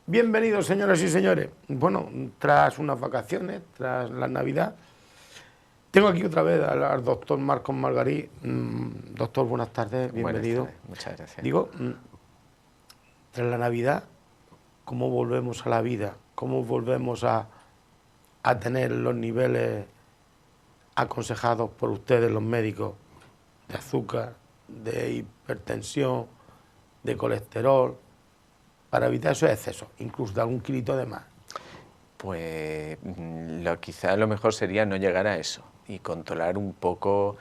Bienvenidos, señoras y señores. Bueno, tras unas vacaciones, tras la Navidad, tengo aquí otra vez al doctor Marcos Margarí. Doctor, buenas tardes, bienvenido. Buenas tardes, muchas gracias. Digo, tras la Navidad, ¿cómo volvemos a la vida? ¿Cómo volvemos a tener los niveles aconsejados por ustedes, los médicos, de azúcar, de hipertensión, de colesterol, para evitar esos excesos, incluso de algún kilito de más? Pues quizá lo mejor sería no llegar a eso y controlar un poco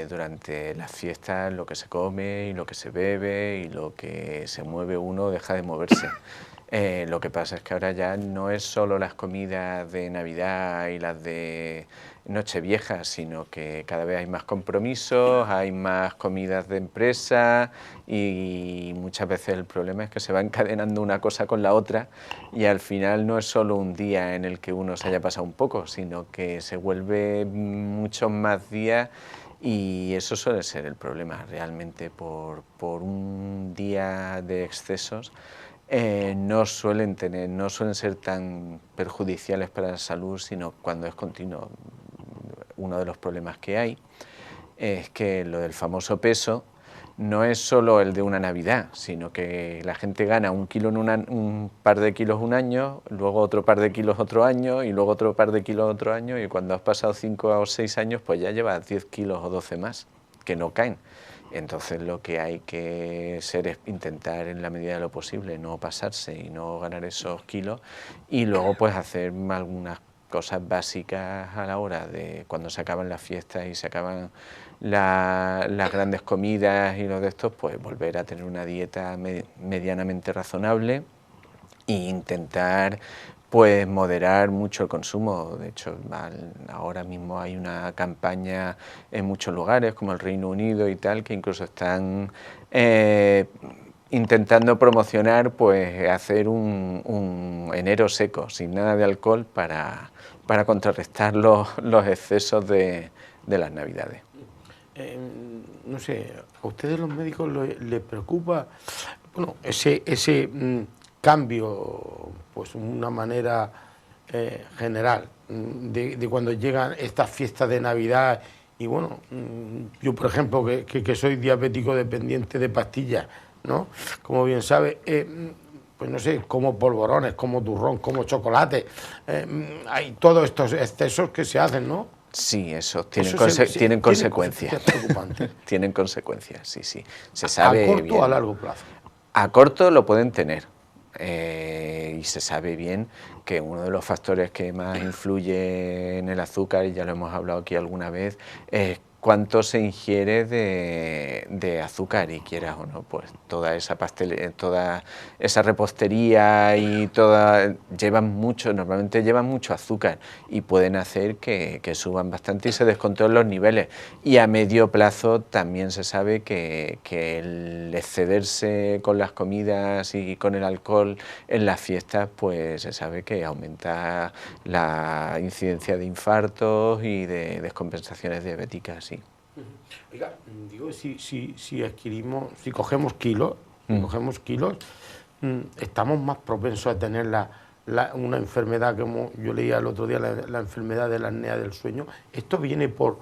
durante las fiestas lo que se come y lo que se bebe y lo que se mueve uno deja de moverse. Lo que pasa es que ahora ya no es solo las comidas de Navidad y las de Nochevieja, sino que cada vez hay más compromisos, hay más comidas de empresa y muchas veces el problema es que se va encadenando una cosa con la otra y al final no es solo un día en el que uno se haya pasado un poco, sino que se vuelve muchos más días. Y eso suele ser el problema, realmente por un día de excesos no suelen ser tan perjudiciales para la salud, sino cuando es continuo. Uno de los problemas que hay es que lo del famoso peso no es solo el de una Navidad, sino que la gente gana un par de kilos un año, luego otro par de kilos otro año y luego otro par de kilos otro año, y cuando has pasado 5 o 6 años pues ya llevas 10 kilos o 12 más que no caen. Entonces lo que hay que hacer es intentar en la medida de lo posible no pasarse y no ganar esos kilos, y luego pues hacer algunas cosas básicas a la hora de cuando se acaban las fiestas y se acaban las grandes comidas y lo de estos, pues volver a tener una dieta medianamente razonable e intentar pues moderar mucho el consumo. De hecho, ahora mismo hay una campaña en muchos lugares, como el Reino Unido y tal, que incluso están intentando promocionar, pues hacer un enero seco, sin nada de alcohol, para contrarrestar los excesos de las Navidades. No sé, ¿a ustedes los médicos les preocupa, bueno, ese cambio, pues una manera general de cuando llegan estas fiestas de Navidad? Y bueno, yo por ejemplo, que soy diabético dependiente de pastillas, ¿no? Como bien sabe, pues no sé, como polvorones, como turrón, como chocolate, hay todos estos excesos que se hacen, ¿no? Sí, eso tienen consecuencias. Tienen consecuencias, sí, sí. Se sabe ¿A corto bien. o a largo plazo? A corto lo pueden tener. Y se sabe bien que uno de los factores que más influye en el azúcar, y ya lo hemos hablado aquí alguna vez, es cuánto se ingiere de azúcar, y quieras o no, pues toda esa repostería y normalmente llevan mucho azúcar y pueden hacer que suban bastante y se descontrolen los niveles. Y a medio plazo también se sabe que el excederse con las comidas y con el alcohol en las fiestas, pues se sabe que aumenta la incidencia de infartos y de descompensaciones diabéticas, sí. Oiga, digo, si cogemos kilos, estamos más propensos a tener una enfermedad, como yo leía el otro día, la enfermedad de la apnea del sueño. Esto viene por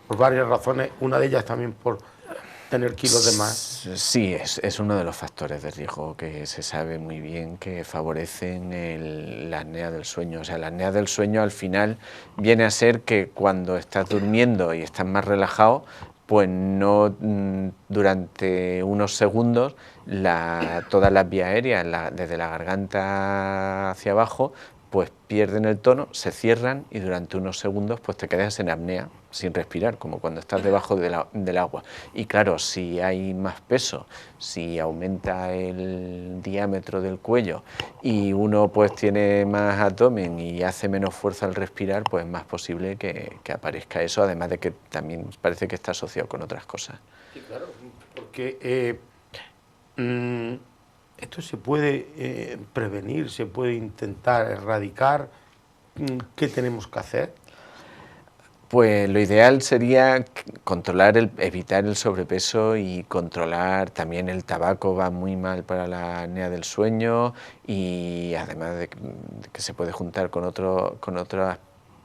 varias razones, una de ellas también por tener kilos de más. Sí, es uno de los factores de riesgo que se sabe muy bien que favorecen la apnea del sueño. O sea, la apnea del sueño al final viene a ser que cuando estás durmiendo y estás más relajado, pues no durante unos segundos todas las vías aéreas, desde la garganta hacia abajo, pues pierden el tono, se cierran y durante unos segundos pues te quedas en apnea, sin respirar, como cuando estás debajo del agua. Y claro, si hay más peso, si aumenta el diámetro del cuello y uno pues tiene más abdomen y hace menos fuerza al respirar, pues es más posible que aparezca eso, además de que también parece que está asociado con otras cosas. Sí, claro, porque esto se puede prevenir, se puede intentar erradicar, ¿qué tenemos que hacer? Pues lo ideal sería evitar el sobrepeso y controlar también el tabaco. Va muy mal para la apnea del sueño, y además de que se puede juntar con otros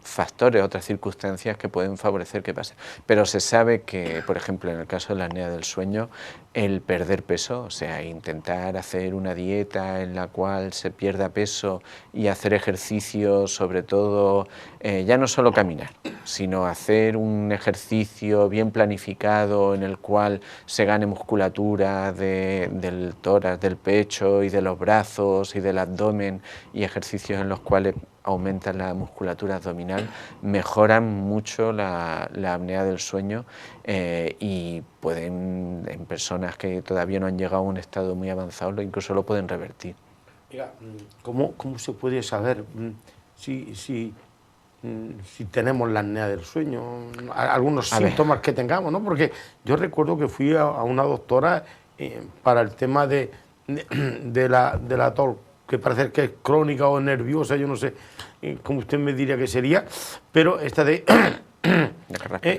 factores, otras circunstancias que pueden favorecer que pase. Pero se sabe que, por ejemplo, en el caso de la apnea del sueño, el perder peso, o sea, intentar hacer una dieta en la cual se pierda peso y hacer ejercicio, sobre todo, ya no solo caminar, sino hacer un ejercicio bien planificado en el cual se gane musculatura del tórax, del pecho y de los brazos y del abdomen, y ejercicios en los cuales aumentan la musculatura abdominal, mejoran mucho la apnea del sueño, y pueden, en personas que todavía no han llegado a un estado muy avanzado, incluso lo pueden revertir. Mira, ¿cómo se puede saber si tenemos la apnea del sueño? Algunos síntomas que tengamos, ¿no? Porque yo recuerdo que fui a una doctora para el tema de la tos, que parece que es crónica o nerviosa, yo no sé cómo usted me diría que sería, pero esta de...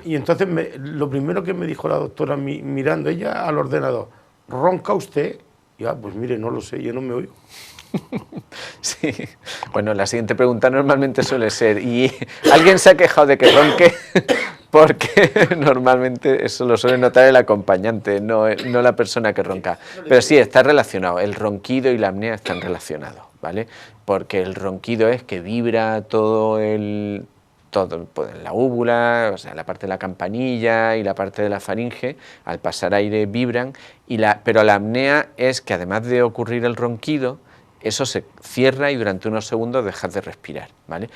y entonces lo primero que me dijo la doctora mirando ella al ordenador, ¿ronca usted? Y pues mire, no lo sé, yo no me oigo. Sí, bueno, la siguiente pregunta normalmente suele ser, ¿y alguien se ha quejado de que ronque? Porque normalmente eso lo suele notar el acompañante, no la persona que ronca. Pero sí, está relacionado, el ronquido y la apnea están relacionados, ¿vale? Porque el ronquido es que vibra todo pues, la úvula, o sea, la parte de la campanilla y la parte de la faringe, al pasar aire vibran, pero la apnea es que además de ocurrir el ronquido, eso se cierra y durante unos segundos dejas de respirar, ¿vale?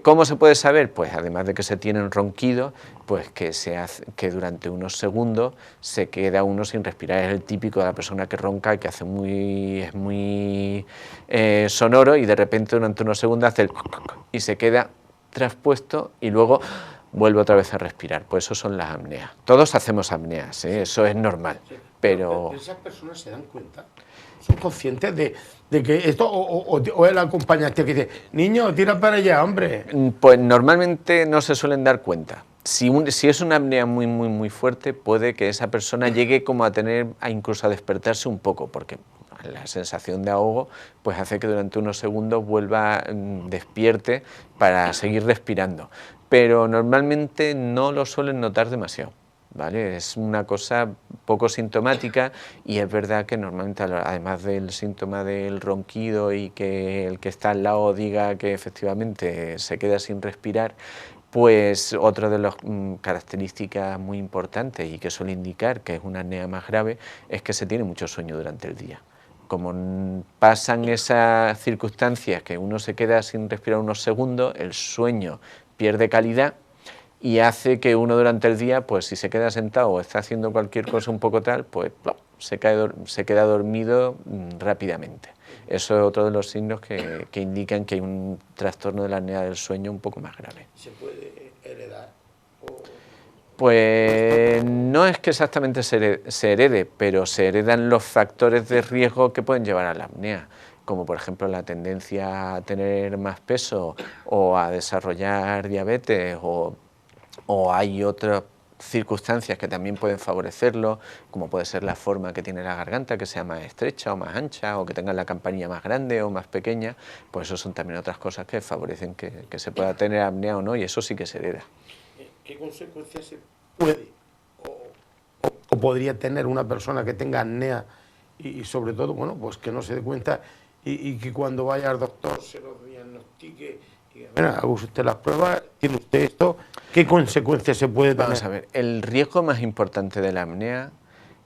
¿Cómo se puede saber? Pues además de que se tienen ronquidos, pues que durante unos segundos se queda uno sin respirar. Es el típico de la persona que ronca y que es muy sonoro, y de repente durante unos segundos hace el y se queda traspuesto y luego vuelve otra vez a respirar. Pues eso son las apneas. Todos hacemos apneas, ¿eh? Eso es normal. Pero esas personas se dan cuenta, son conscientes de que esto, o el acompañante que dice, niño, tira para allá, hombre. Pues normalmente no se suelen dar cuenta. Si es una apnea muy fuerte, puede que esa persona llegue como incluso a despertarse un poco, porque la sensación de ahogo pues hace que durante unos segundos vuelva, despierte para seguir respirando. Pero normalmente no lo suelen notar demasiado, ¿vale? Es una cosa poco sintomática, y es verdad que normalmente, además del síntoma del ronquido y que el que está al lado diga que efectivamente se queda sin respirar, pues otra de las características muy importantes y que suele indicar que es una apnea más grave es que se tiene mucho sueño durante el día. Como pasan esas circunstancias que uno se queda sin respirar unos segundos, el sueño pierde calidad y hace que uno durante el día, pues si se queda sentado o está haciendo cualquier cosa un poco tal, pues se queda dormido rápidamente. Eso es otro de los signos que indican que hay un trastorno de la apnea del sueño un poco más grave. ¿Se puede heredar? Pues no es que exactamente se herede, pero se heredan los factores de riesgo que pueden llevar a la apnea, como por ejemplo la tendencia a tener más peso o a desarrollar diabetes, o hay otras circunstancias que también pueden favorecerlo, como puede ser la forma que tiene la garganta, que sea más estrecha o más ancha, o que tenga la campanilla más grande o más pequeña. Pues eso son también otras cosas que favorecen que se pueda tener apnea o no, y eso sí que se hereda. ¿Qué consecuencias se puede o podría tener una persona que tenga apnea y sobre todo, bueno, pues que no se dé cuenta y que cuando vaya al doctor se lo diagnostique y diga, mira, haga usted las pruebas, tiene usted esto? ¿Qué consecuencias se puede tener? Vamos a ver, el riesgo más importante de la apnea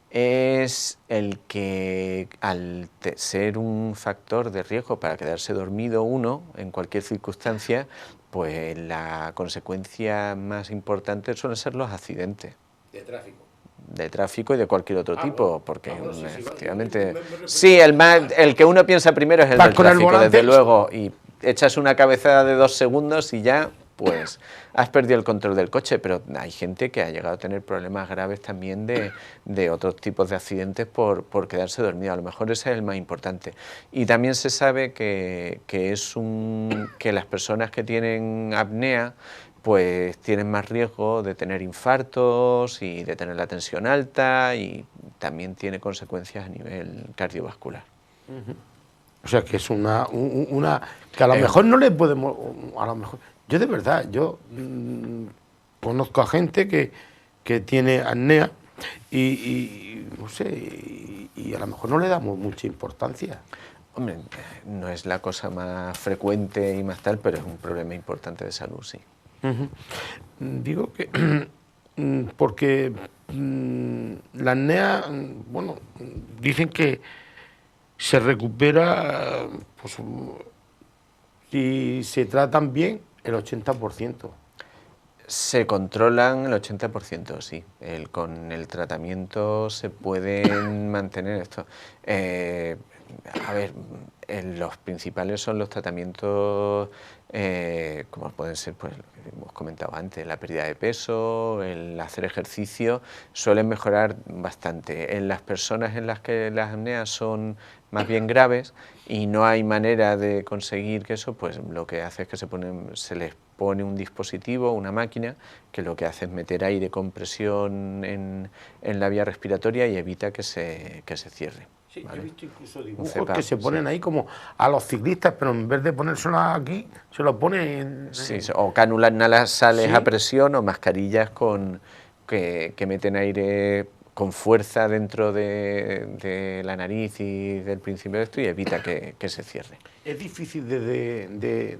es el que, al ser un factor de riesgo para quedarse dormido uno en cualquier circunstancia, pues la consecuencia más importante suelen ser los accidentes. De tráfico y de cualquier otro tipo, porque efectivamente... Sí, el que uno piensa primero es el del tráfico, desde luego, y echas una cabezada de 2 segundos y ya pues has perdido el control del coche, pero hay gente que ha llegado a tener problemas graves también de otros tipos de accidentes por quedarse dormido. A lo mejor ese es el más importante. Y también se sabe que las personas que tienen apnea pues tienen más riesgo de tener infartos y de tener la tensión alta, y también tiene consecuencias a nivel cardiovascular. O sea, que es que a lo mejor no le podemos, a lo mejor, yo de verdad, conozco a gente que tiene apnea y no sé, y a lo mejor no le damos mucha importancia. Hombre, no es la cosa más frecuente y más tal, pero es un problema importante de salud, sí. Digo que porque la apnea, bueno, dicen que se recupera, pues, si se tratan bien, el 80%. Se controlan el 80%, sí. Con el tratamiento se pueden mantener esto. A ver, los principales son los tratamientos, como pueden ser, pues, lo que hemos comentado antes, la pérdida de peso, el hacer ejercicio, suelen mejorar bastante. En las personas en las que las apneas son más bien graves y no hay manera de conseguir que eso, pues lo que hace es que se les pone un dispositivo, una máquina, que lo que hace es meter aire con presión en la vía respiratoria y evita que se cierre. Sí, ¿vale? yo he visto incluso dibujos que se ponen ahí como a los ciclistas, pero en vez de ponérselo aquí, se lo ponen Sí, o cánulas nasales ¿sí? a presión, o mascarillas que meten aire con fuerza dentro de la nariz y del principio de esto, y evita que se cierre. Es difícil de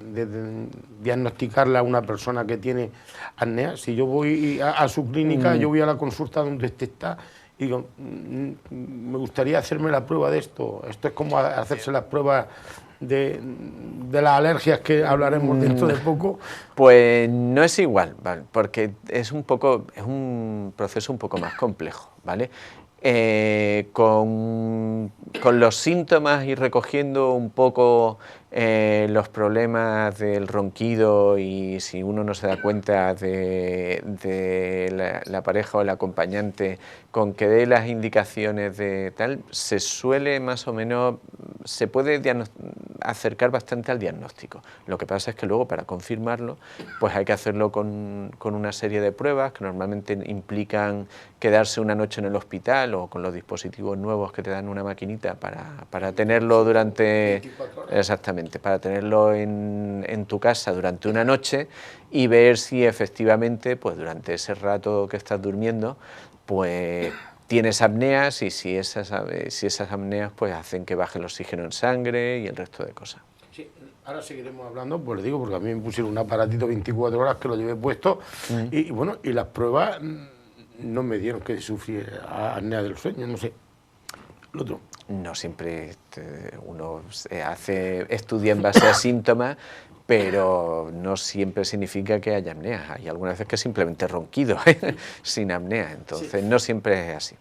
diagnosticarle a una persona que tiene apnea. Si yo voy a su clínica, yo voy a la consulta donde usted está y digo, me gustaría hacerme la prueba de esto. Esto es como hacerse las pruebas de las alergias, que hablaremos dentro de poco. Pues no es igual, ¿vale? Porque es un proceso un poco más complejo, ¿vale? Con los síntomas y recogiendo un poco los problemas del ronquido, y si uno no se da cuenta de la pareja o el acompañante, con que dé las indicaciones de tal, se suele más o menos, se puede acercar bastante al diagnóstico. Lo que pasa es que luego, para confirmarlo, pues hay que hacerlo con una serie de pruebas que normalmente implican quedarse una noche en el hospital, o con los dispositivos nuevos que te dan una maquinita para tenerlo durante... Exactamente, para tenerlo en tu casa durante una noche y ver si efectivamente, pues durante ese rato que estás durmiendo, pues tienes apneas, y si esas apneas pues hacen que baje el oxígeno en sangre y el resto de cosas. Sí, ahora seguiremos hablando, pues le digo, porque a mí me pusieron un aparatito 24 horas que lo llevé puesto y bueno, y las pruebas no me dieron que sufriera apnea del sueño, no sé. Lo otro. No siempre uno estudia en base a síntomas, pero no siempre significa que haya apnea. Hay algunas veces que es simplemente ronquido, sin apnea, entonces sí. No siempre es así.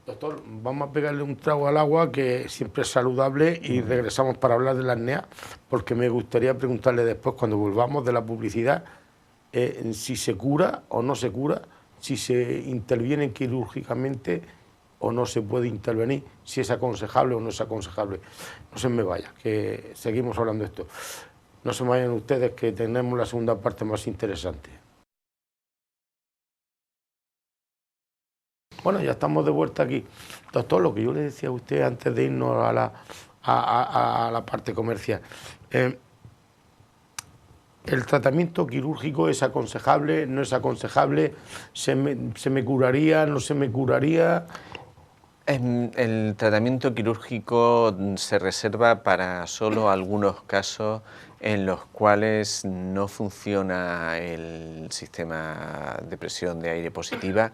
Doctor, vamos a pegarle un trago al agua, que siempre es saludable, y regresamos para hablar de la apnea, porque me gustaría preguntarle después, cuando volvamos de la publicidad, si se cura o no se cura, si se interviene quirúrgicamente o no se puede intervenir, si es aconsejable o no es aconsejable. No se me vaya, que seguimos hablando de esto. No se me vayan ustedes, que tenemos la segunda parte más interesante. Bueno, ya estamos de vuelta aquí. Doctor, lo que yo le decía a usted antes de irnos a la parte comercial. ¿El tratamiento quirúrgico es aconsejable, no es aconsejable? ¿Se me curaría, no se me curaría? El tratamiento quirúrgico se reserva para solo algunos casos en los cuales no funciona el sistema de presión de aire positiva,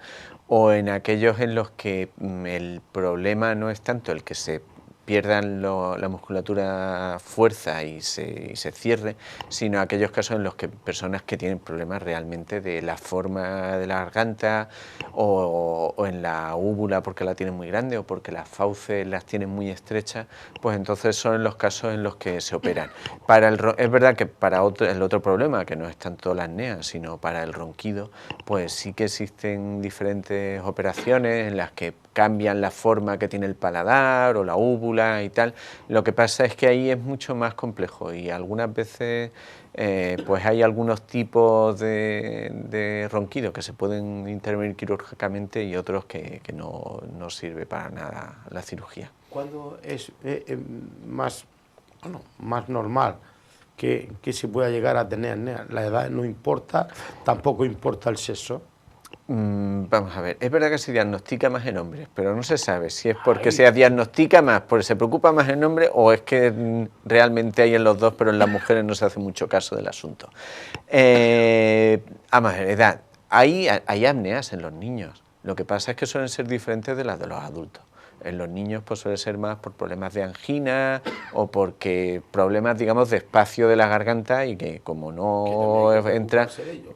o en aquellos en los que el problema no es tanto el que se pierdan la musculatura fuerza y se cierre, sino aquellos casos en los que personas que tienen problemas realmente de la forma de la garganta o en la úvula porque la tienen muy grande o porque las fauces las tienen muy estrechas, pues entonces son los casos en los que se operan. Es verdad que para el otro problema, que no es tanto la apnea, sino para el ronquido, pues sí que existen diferentes operaciones en las que cambian la forma que tiene el paladar o la úvula y tal. Lo que pasa es que ahí es mucho más complejo y algunas veces pues hay algunos tipos de ronquido que se pueden intervenir quirúrgicamente y otros que no sirve para nada la cirugía. ¿Cuándo es más normal que se pueda llegar a tener apnea? La edad no importa, tampoco importa el sexo. Vamos a ver, es verdad que se diagnostica más en hombres, pero no se sabe si es porque se diagnostica más, porque se preocupa más en hombres o es que realmente hay en los dos, pero en las mujeres no se hace mucho caso del asunto. Vamos a ver, edad, hay apneas en los niños, lo que pasa es que suelen ser diferentes de las de los adultos. En los niños pues suele ser más por problemas de angina o porque problemas, digamos, de espacio de la garganta y que como no entra,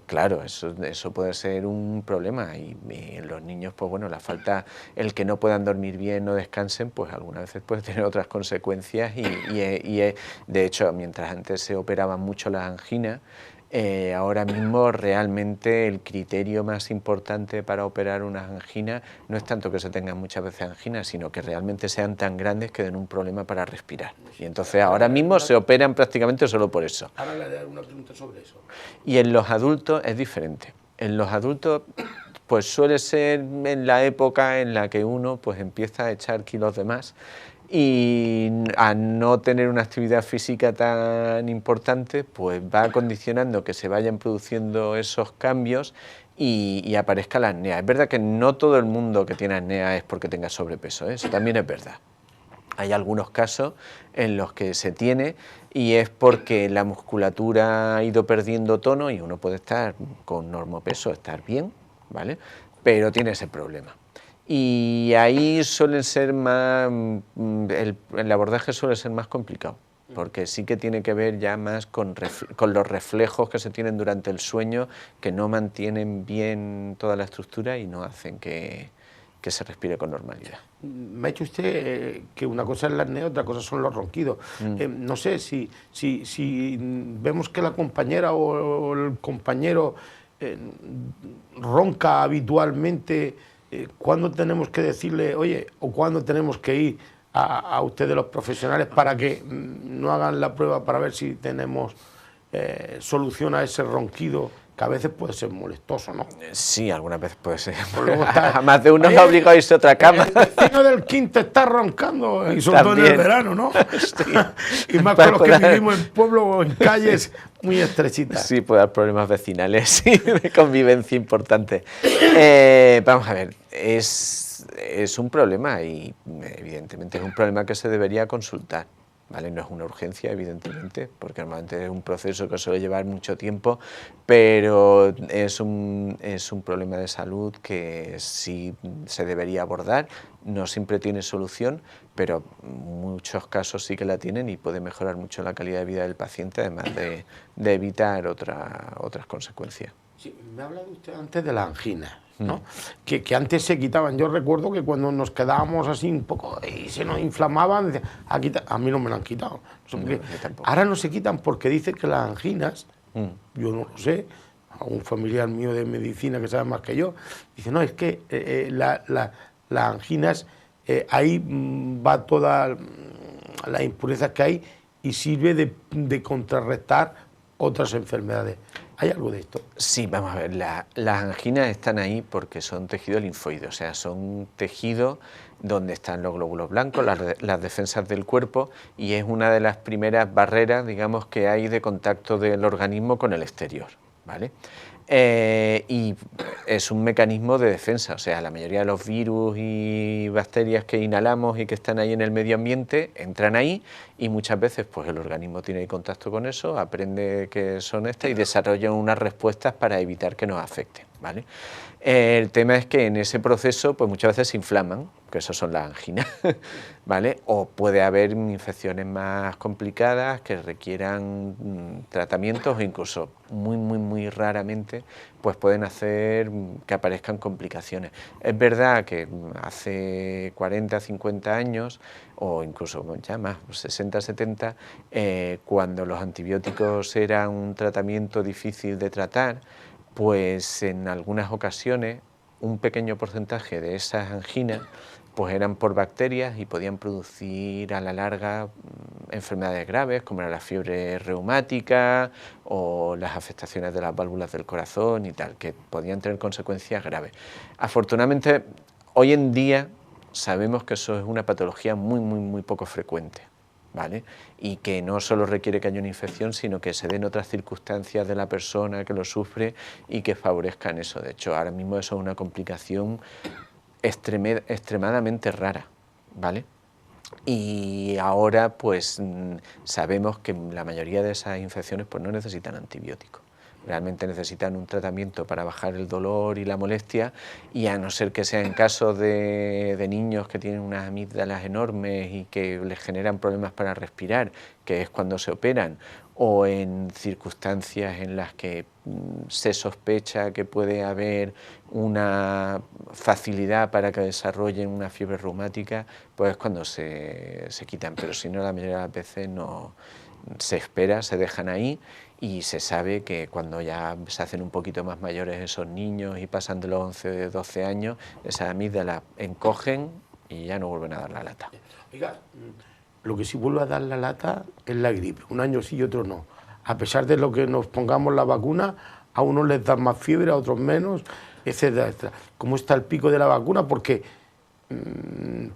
claro, eso puede ser un problema y en los niños pues bueno, la falta, el que no puedan dormir bien, no descansen, pues algunas veces puede tener otras consecuencias y de hecho, mientras antes se operaban mucho las anginas, ahora mismo realmente el criterio más importante para operar una angina no es tanto que se tengan muchas veces anginas, sino que realmente sean tan grandes que den un problema para respirar. Y entonces ahora mismo se operan prácticamente solo por eso. Ahora le haré una pregunta sobre eso. Y en los adultos es diferente. En los adultos pues suele ser en la época en la que uno pues empieza a echar kilos de más y a no tener una actividad física tan importante, pues va condicionando que se vayan produciendo esos cambios y aparezca la apnea. Es verdad que no todo el mundo que tiene apnea es porque tenga sobrepeso, ¿eh? Eso también es verdad. Hay algunos casos en los que se tiene y es porque la musculatura ha ido perdiendo tono y uno puede estar con normopeso, estar bien, ¿vale? Pero tiene ese problema. Y ahí suelen ser más, el abordaje suele ser más complicado, porque sí que tiene que ver ya más con los reflejos que se tienen durante el sueño, que no mantienen bien toda la estructura y no hacen que se respire con normalidad. Me ha dicho usted que una cosa es la apnea, otra cosa son los ronquidos. No sé si vemos que la compañera o el compañero ronca habitualmente, ¿cuándo tenemos que decirle, oye, o cuándo tenemos que ir a ustedes los profesionales para que no hagan la prueba para ver si tenemos solución a ese ronquido? Que a veces puede ser molestoso, ¿no? Sí, algunas veces puede ser. Está, más de uno es obligado a irse a otra cama. El vecino del quinto está roncando, y sobre todo en el verano, ¿no? Y más con los que vivimos en pueblos o en calles muy estrechitas. Sí, puede dar problemas vecinales, sí, de convivencia importante. Vamos a ver, es un problema y evidentemente es un problema que se debería consultar. ¿Vale? No es una urgencia, evidentemente, porque normalmente es un proceso que suele llevar mucho tiempo, pero es un problema de salud que sí se debería abordar. No siempre tiene solución, pero muchos casos sí que la tienen y puede mejorar mucho la calidad de vida del paciente, además de evitar otras consecuencias. Sí, me ha hablado usted antes de la angina, ¿no? Que antes se quitaban. Yo recuerdo que cuando nos quedábamos así un poco y se nos inflamaban, decían, a mí no me lo han quitado. No sé por qué. Ahora no se quitan porque dicen que las anginas, yo no lo sé, a un familiar mío de medicina que sabe más que yo, dice, no, es que las anginas, ahí va toda la impurezas que hay y sirve de contrarrestar otras enfermedades. ¿Hay algo de esto? Sí, vamos a ver, las anginas están ahí porque son tejido linfoide, o sea, son tejidos donde están los glóbulos blancos, las defensas del cuerpo, y es una de las primeras barreras, digamos, que hay de contacto del organismo con el exterior, ¿vale? Y es un mecanismo de defensa, o sea, la mayoría de los virus y bacterias que inhalamos y que están ahí en el medio ambiente entran ahí y muchas veces pues el organismo tiene contacto con eso, aprende que son estas y desarrolla unas respuestas para evitar que nos afecten. ¿vale? El tema es que en ese proceso pues muchas veces se inflaman, que eso son las anginas, ¿vale? O puede haber infecciones más complicadas que requieran tratamientos o incluso muy raramente pues pueden hacer que aparezcan complicaciones. Es verdad que hace 40, 50 años o incluso ya más, 60, 70, cuando los antibióticos eran un tratamiento difícil de tratar, pues en algunas ocasiones un pequeño porcentaje de esas anginas pues eran por bacterias y podían producir a la larga enfermedades graves como era la fiebre reumática o las afectaciones de las válvulas del corazón y tal, que podían tener consecuencias graves. Afortunadamente, hoy en día sabemos que eso es una patología muy poco frecuente, ¿vale? Y que no solo requiere que haya una infección, sino que se den otras circunstancias de la persona que lo sufre y que favorezcan eso. De hecho, ahora mismo eso es una complicación extremadamente rara, ¿vale? Y ahora pues sabemos que la mayoría de esas infecciones pues no necesitan antibióticos. Realmente necesitan un tratamiento para bajar el dolor y la molestia, y a no ser que sea en casos de niños que tienen unas amígdalas enormes y que les generan problemas para respirar, que es cuando se operan, o en circunstancias en las que se sospecha que puede haber una facilidad para que desarrollen una fiebre reumática, pues es cuando se quitan, pero si no, la mayoría de las veces no se espera, se dejan ahí, y se sabe que cuando ya se hacen un poquito más mayores esos niños y pasan de los 11 o 12 años, esas amígdalas encogen y ya no vuelven a dar la lata. Oiga, lo que sí vuelve a dar la lata es la gripe, un año sí y otro no. A pesar de lo que nos pongamos la vacuna, a unos les da más fiebre, a otros menos, etcétera, etcétera. ¿Cómo está el pico de la vacuna? Porque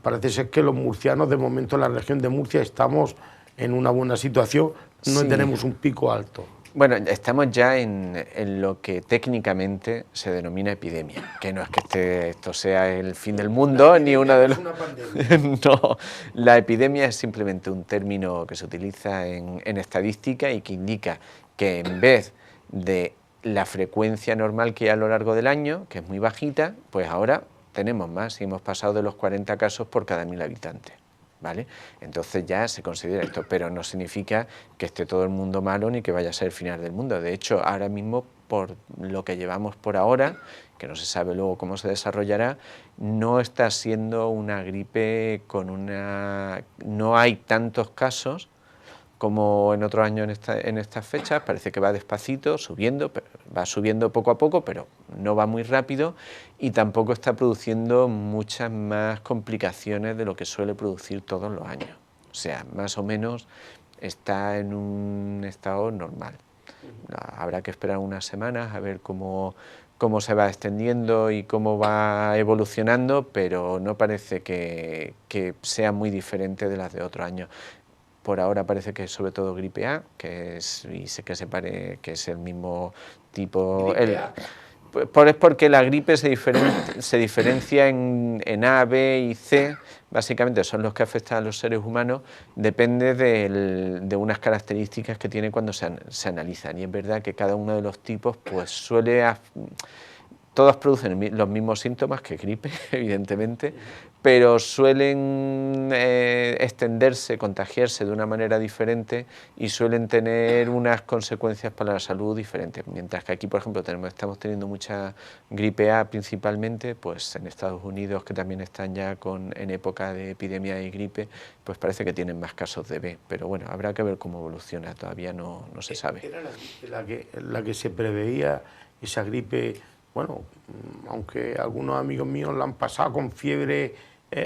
parece ser que los murcianos, de momento en la región de Murcia, estamos en una buena situación, no Sí. tenemos un pico alto. Bueno, estamos ya en lo que técnicamente se denomina epidemia, que no es que esto sea el fin del mundo, ni uno de los... Es una pandemia. No, la epidemia es simplemente un término que se utiliza en estadística y que indica que en vez de la frecuencia normal que hay a lo largo del año, que es muy bajita, pues ahora tenemos más y hemos pasado de los 40 casos por cada 1000 habitantes. ¿Vale? Entonces ya se considera esto, pero no significa que esté todo el mundo malo ni que vaya a ser el final del mundo. De hecho, ahora mismo, por lo que llevamos por ahora, que no se sabe luego cómo se desarrollará, no está siendo una gripe con una... no hay tantos casos como en otros años en estas fechas. Parece que va despacito, subiendo, va subiendo poco a poco, pero no va muy rápido, y tampoco está produciendo muchas más complicaciones de lo que suele producir todos los años. O sea, más o menos está en un estado normal. Habrá que esperar unas semanas a ver cómo se va extendiendo y cómo va evolucionando, pero no parece que sea muy diferente de las de otros años. Por ahora parece que es sobre todo gripe A, que es el mismo tipo. Es porque la gripe se diferencia en A, B y C, básicamente son los que afectan a los seres humanos, depende de unas características que tiene cuando se analizan. Y es verdad que cada uno de los tipos pues todos producen los mismos síntomas que gripe, evidentemente, pero suelen extenderse, contagiarse de una manera diferente y suelen tener unas consecuencias para la salud diferentes. Mientras que aquí, por ejemplo, estamos teniendo mucha gripe A principalmente, pues en Estados Unidos, que también están ya en época de epidemia de gripe, pues parece que tienen más casos de B. Pero bueno, habrá que ver cómo evoluciona, todavía no se sabe. Era la que se preveía, esa gripe. Bueno, aunque algunos amigos míos la han pasado con fiebre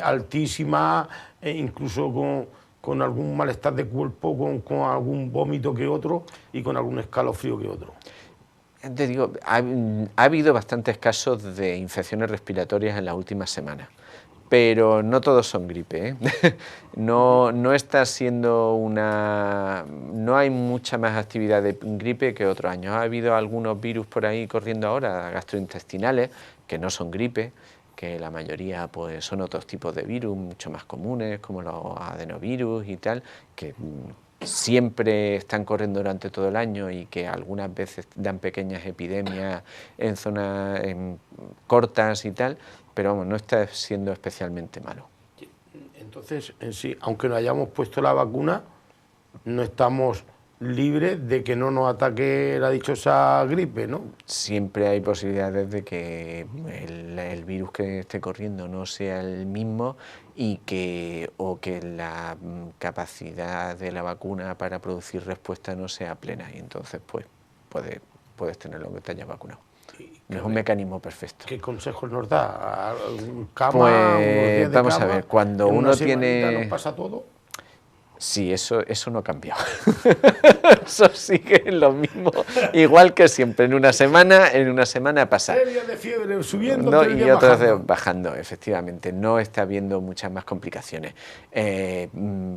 altísima, incluso con algún malestar de cuerpo, con algún vómito que otro y con algún escalofrío que otro. Te digo, ha habido bastantes casos de infecciones respiratorias en las últimas semanas, pero no todos son gripe, ¿eh? No está siendo no hay mucha más actividad de gripe que otros años. Ha habido algunos virus por ahí corriendo ahora, gastrointestinales, que no son gripe, que la mayoría pues son otros tipos de virus mucho más comunes, como los adenovirus y tal, que siempre están corriendo durante todo el año y que algunas veces dan pequeñas epidemias en zonas cortas y tal, pero vamos, no está siendo especialmente malo. Entonces, en sí, aunque nos hayamos puesto la vacuna, no estamos libres de que no nos ataque la dichosa gripe, ¿no? Siempre hay posibilidades de que el virus que esté corriendo no sea el mismo o que la capacidad de la vacuna para producir respuesta no sea plena, y entonces pues puedes tenerlo que te hayas vacunado. No es un mecanismo perfecto. ¿Qué consejos nos da? ¿Cama, pues unos días de vamos cama? a ver, cuando ¿En uno una semanita tiene... nos pasa todo? Sí, eso no ha cambiado. Eso sigue lo mismo, igual que siempre. En una semana pasa. 3 días de fiebre subiendo, No, 3 y días otras bajando. bajando, efectivamente. No está habiendo muchas más complicaciones.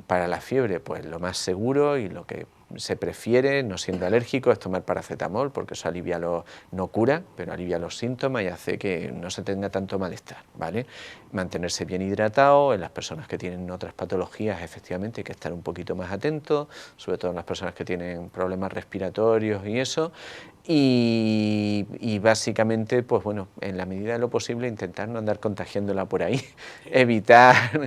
Para la fiebre, pues lo más seguro y lo que se prefiere, no siendo alérgico, es tomar paracetamol, porque eso no cura, pero alivia los síntomas y hace que no se tenga tanto malestar, ¿vale? Mantenerse bien hidratado. En las personas que tienen otras patologías, efectivamente, hay que estar un poquito más atentos, sobre todo en las personas que tienen problemas respiratorios y eso. Y básicamente, pues bueno, en la medida de lo posible, intentar no andar contagiándola por ahí, evitar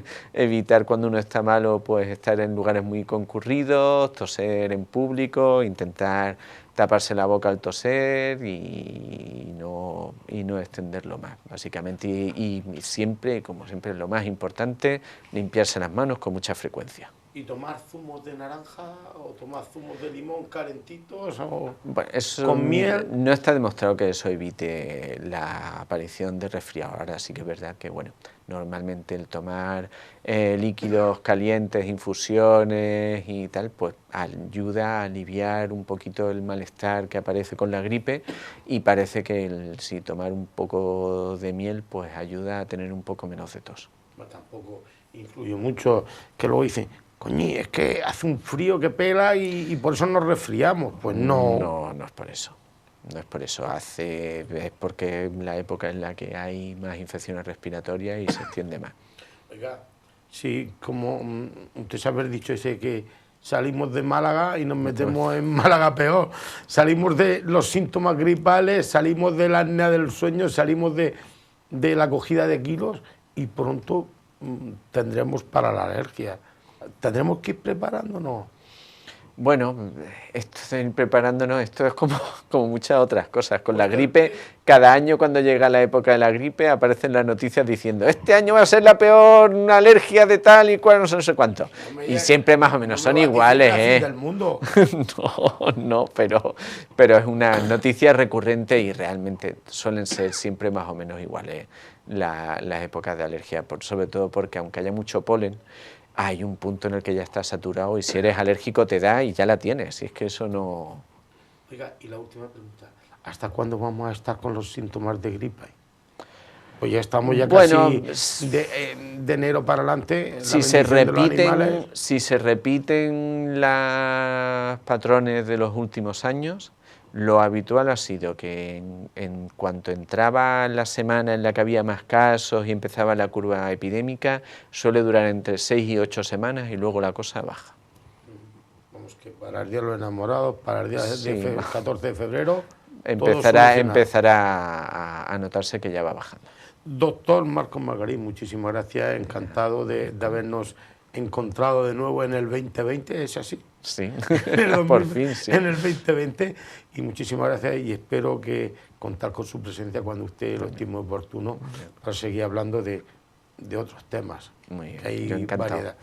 cuando uno está malo, pues estar en lugares muy concurridos, toser en público, intentar taparse la boca al toser y no extenderlo más, básicamente. Y siempre, como siempre, lo más importante, limpiarse las manos con mucha frecuencia. ¿Y tomar zumos de naranja o tomar zumos de limón calentitos o Bueno, eso con miel? no está demostrado que eso evite la aparición de resfriado. Ahora sí que es verdad que, bueno, normalmente el tomar líquidos calientes, infusiones y tal, pues ayuda a aliviar un poquito el malestar que aparece con la gripe, y parece que si tomar un poco de miel, pues ayuda a tener un poco menos de tos. Pues tampoco influye mucho, que luego dicen, coño, es que hace un frío que pela y por eso nos resfriamos. Pues no. No es por eso. No es por eso, es porque es la época en la que hay más infecciones respiratorias y se extiende más. Oiga, sí, como usted se haber dicho ese que salimos de Málaga y nos metemos en Málaga peor. Salimos de los síntomas gripales, salimos de la apnea del sueño, salimos de la cogida de kilos y pronto tendremos para la alergia. ¿Tendremos que ir preparándonos? Bueno, preparándonos, esto es como muchas otras cosas. Con la gripe, cada año cuando llega la época de la gripe aparecen las noticias diciendo este año va a ser la peor noticia de tal y cual, no sé cuánto. Y siempre más o menos son iguales, ¿eh? Del mundo. No, pero es una noticia recurrente y realmente suelen ser siempre más o menos iguales las épocas de alergia, sobre todo porque aunque haya mucho polen, hay un punto en el que ya está saturado y si eres alérgico te da y ya la tienes, y es que eso no... Oiga, y la última pregunta, ¿hasta cuándo vamos a estar con los síntomas de gripe? Pues ya estamos ya casi de enero para adelante. Si se repiten los patrones de los últimos años, lo habitual ha sido que en cuanto entraba la semana en la que había más casos y empezaba la curva epidémica, suele durar entre 6 y 8 semanas y luego la cosa baja. Vamos, que para el Día de los Enamorados, para el día 14 de febrero... empezará a notarse que ya va bajando. Doctor Marcos Margarín, muchísimas gracias, encantado de habernos encontrado de nuevo en el 2020, ¿es así? Sí, por fin, sí. En el 2020, y muchísimas gracias y espero que contar con su presencia cuando usted lo estime oportuno para seguir hablando de otros temas. Muy bien, que hay yo encantado. Variedad.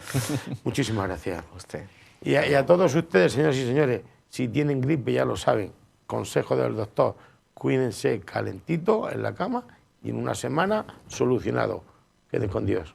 Muchísimas gracias. Usted. Y a todos ustedes, señoras y señores, si tienen gripe ya lo saben, consejo del doctor, cuídense calentito en la cama y en una semana solucionado. Queden con Dios.